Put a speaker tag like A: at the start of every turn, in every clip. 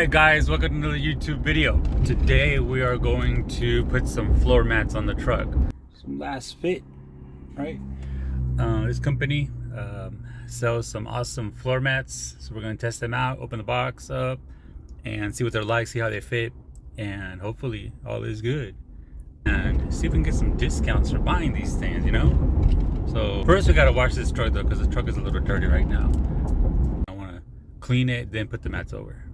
A: Alright guys, welcome to another YouTube video. Today we are going to put some floor mats on the truck. Some Lasfit, right? This company sells some awesome floor mats. So we're going to test them out, open the box up, and see what they're like, see how they fit, and hopefully all is good. And see if we can get some discounts for buying these things, you know? So first we got to wash this truck though, because the truck is a little dirty right now. I want to clean it, then put the mats over.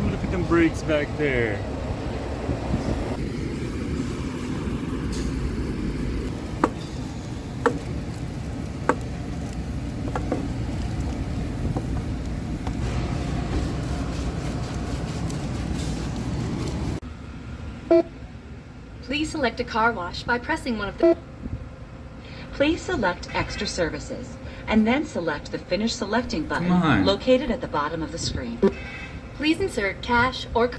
A: Look at them brakes back there.
B: Please select a car wash by pressing one of the... Please select Extra Services, and then select the Finish Selecting button located at the bottom of the screen. Please insert cash or...
A: The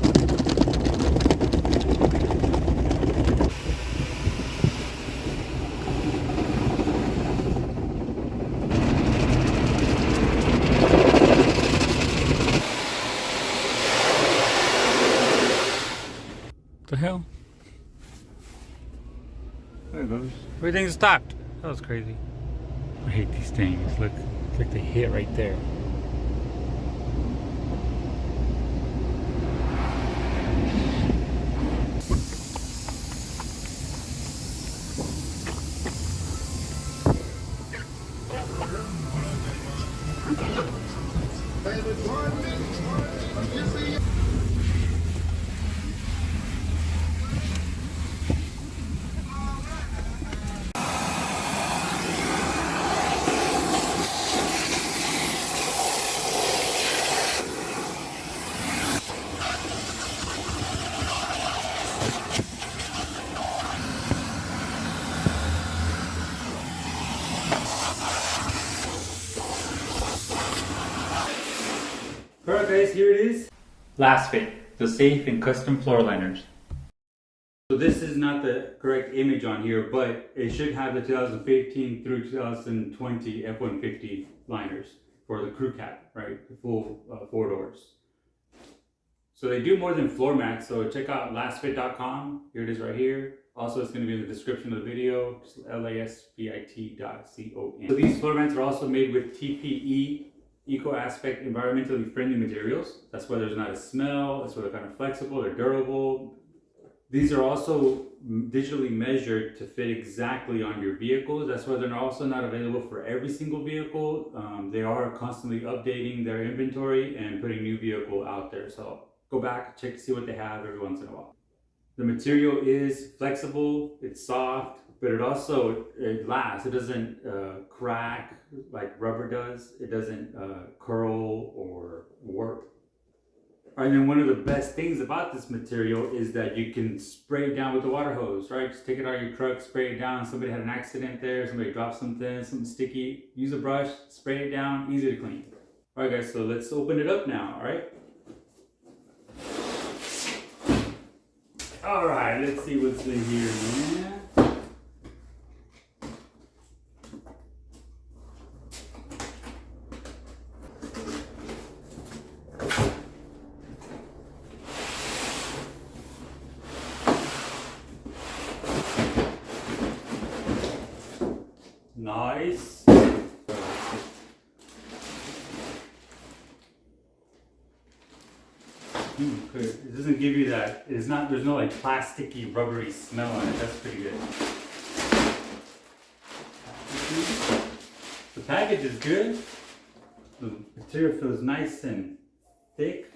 A: hell? There it goes. Everything stopped. That was crazy. I hate these things. Look, it's like they hit right there. Alright guys, here it is. Lasfit, the safe and custom floor liners. So this is not the correct image on here, but it should have the 2015 through 2020 F150 liners for the crew cab, right? The full 4 doors. So they do more than floor mats, so check out lasfit.com. Here it is right here. Also, it's going to be in the description of the video, just lasfit.com. So these floor mats are also made with TPE, Eco Aspect, environmentally friendly materials. That's why there's not a smell, that's why they're kind of flexible, they're durable. These are also digitally measured to fit exactly on your vehicles. That's why they're also not available for every single vehicle. They are constantly updating their inventory and putting new vehicle out there. So go back, check to see what they have every once in a while. The material is flexible, it's soft, but it lasts. It doesn't crack like rubber does. It doesn't curl or warp. And then one of the best things about this material is that you can spray it down with the water hose, right? Just take it out of your truck, spray it down. Somebody had an accident there, somebody dropped something sticky. Use a brush, spray it down, easy to clean. All right guys, so let's open it up now, all right? All right, let's see what's in here, man. Nice. It doesn't give you that. There's no like plasticky, rubbery smell on it. That's pretty good. The package is good. The material feels nice and thick,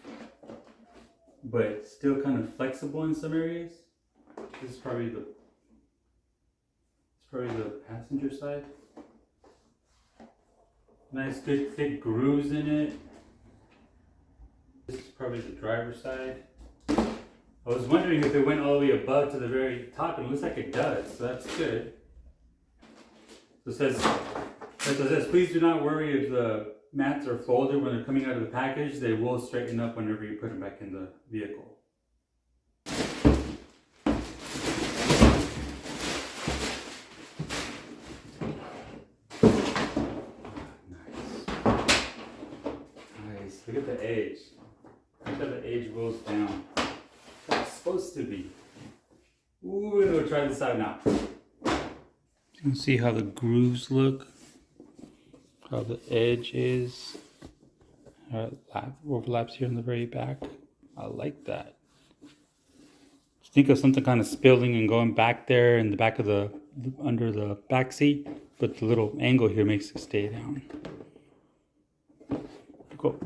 A: but still kind of flexible in some areas. This is probably the passenger side. Nice, good, thick grooves in it. This is probably the driver's side. I was wondering if it went all the way above to the very top, and it looks like it does, so that's good. So it says, please do not worry if the mats are folded when they're coming out of the package. They will straighten up whenever you put them back in the vehicle. goes down. That's supposed to be. Ooh, we're gonna try this out now. You can see how the grooves look, how the edge is. Overlaps here in the very back. I like that. Just think of something kind of spilling and going back there in the back of the, under the back seat, but the little angle here makes it stay down. Cool.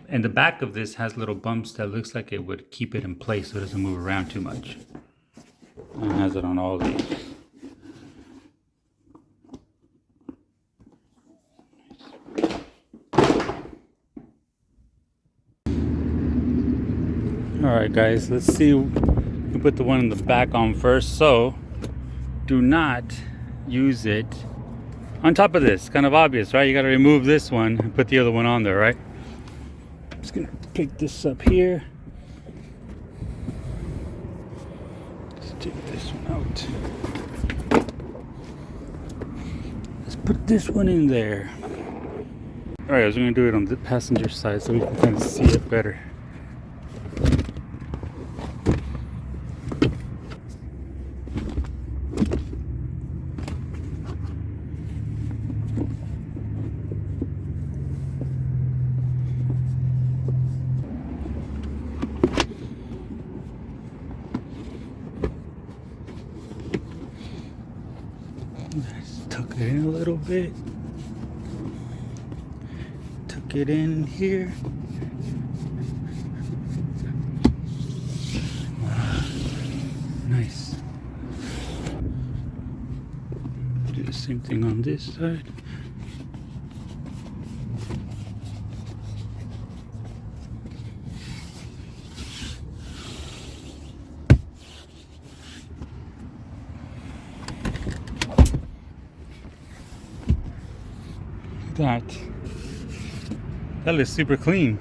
A: And the back of this has little bumps that looks like it would keep it in place so it doesn't move around too much. And it has it on all these. Alright guys, let's see. We put the one in the back on first. So do not use it on top of this. Kind of obvious, right? You got to remove this one and put the other one on there, right? I'm just gonna pick this up here. Let's take this one out. Let's put this one in there. Alright, I was gonna do it on the passenger side so we can kind of see it better. Let's tuck it in a little bit. Tuck it in here. Nice. Do the same thing on this side. That looks super clean.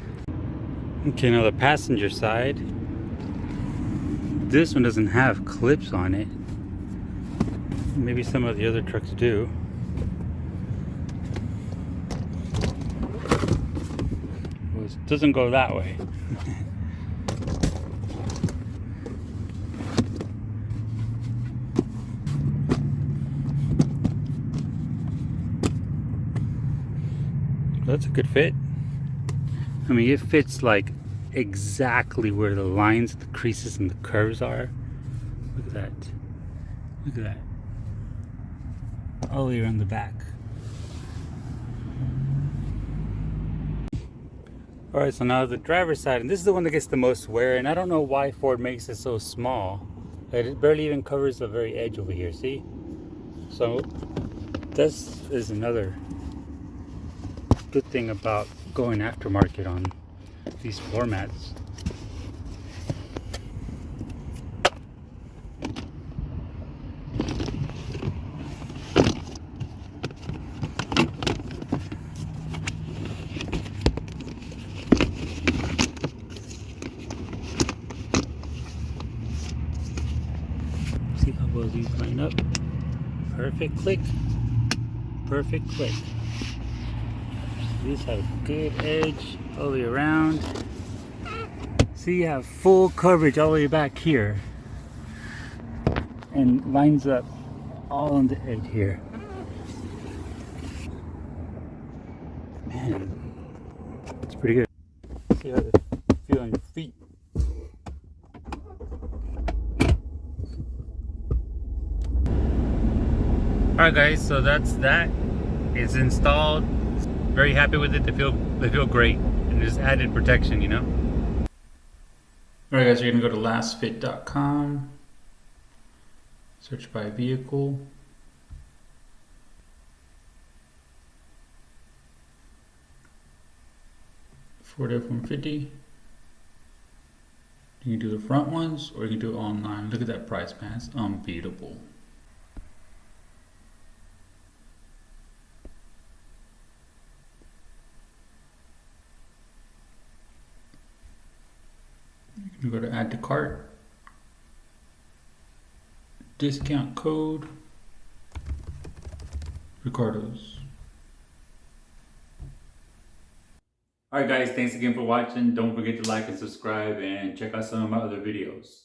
A: Okay, now the passenger side. This one doesn't have clips on it. Maybe some of the other trucks do. Well, it doesn't go that way. That's a good fit. I mean, it fits like exactly where the lines, the creases, and the curves are. Look at that. Look at that. All the way around the back. Alright, so now the driver's side, and this is the one that gets the most wear, and I don't know why Ford makes it so small. It barely even covers the very edge over here, see? So, this is another good thing about going aftermarket on these floor mats. See how well these line up? Perfect click. Perfect click. These have good edge all the way around. See, you have full coverage all the way back here. And lines up all on the edge here. Man, it's pretty good. See how they feel on your feet. Alright guys, so that's that. It's installed. Very happy with it. They feel great, and just added protection, you know. All right, guys, you're gonna go to lasfit.com, search by vehicle, Ford F-150. You can do the front ones, or you can do it online. Look at that price, man. It's unbeatable. You go to add to cart, discount code, Ricardo's. Alright guys, thanks again for watching. Don't forget to like and subscribe and check out some of my other videos.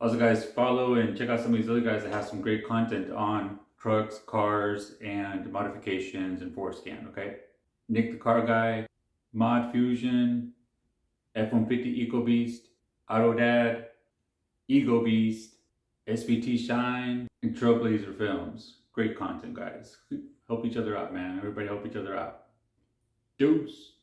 A: Also guys, follow and check out some of these other guys that have some great content on trucks, cars, and modifications and forescan, okay? Nick the Car Guy, Mod Fusion, F150 Eco Beast, Auto Dad, Ego Beast, SVT Shine, and Trailblazer Films. Great content guys. Help each other out, man. Everybody help each other out. Deuce.